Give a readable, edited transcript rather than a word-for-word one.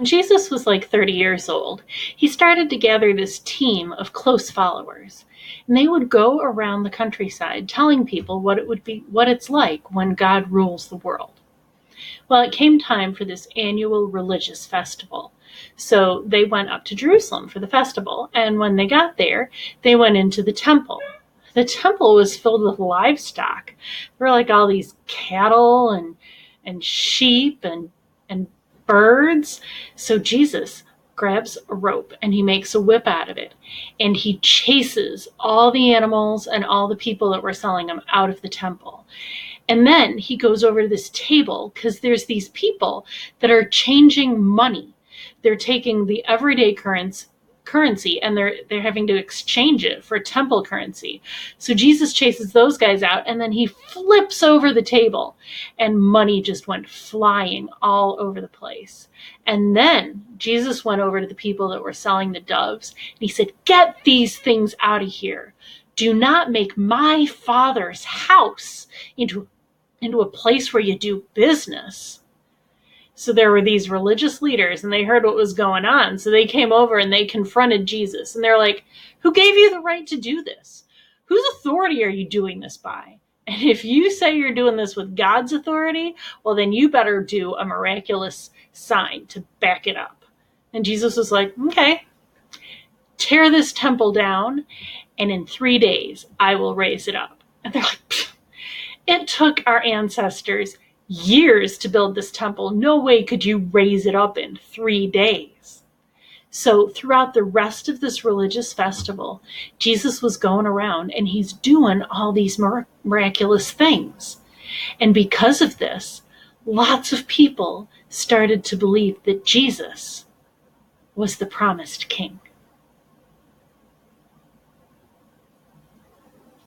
Jesus was like 30 years old, he started to gather this team of close followers. And they would go around the countryside telling people what it's like when God rules the world. Well, it came time for this annual religious festival. So they went up to Jerusalem for the festival, and when they got there, they went into the temple. The temple was filled with livestock. There were like all these cattle and sheep and birds. So Jesus grabs a rope and he makes a whip out of it, and he chases all the animals and all the people that were selling them out of the temple. And then he goes over to this table because there's these people that are changing money. They're taking the everyday currency and they're having to exchange it for temple currency. So Jesus chases those guys out, and then he flips over the table and money just went flying all over the place. And then Jesus went over to the people that were selling the doves and he said, "Get these things out of here. Do not make my Father's house into a place where you do business." So there were these religious leaders, and they heard what was going on. So they came over and they confronted Jesus. And they're like, "Who gave you the right to do this? Whose authority are you doing this by? And if you say you're doing this with God's authority, well, then you better do a miraculous sign to back it up." And Jesus was like, "Okay, tear this temple down, and in 3 days, I will raise it up." And they're like, "Pfft. It took our ancestors years to build this temple. No way could you raise it up in 3 days." So throughout the rest of this religious festival, Jesus was going around and he's doing all these miraculous things. And because of this, lots of people started to believe that Jesus was the promised king.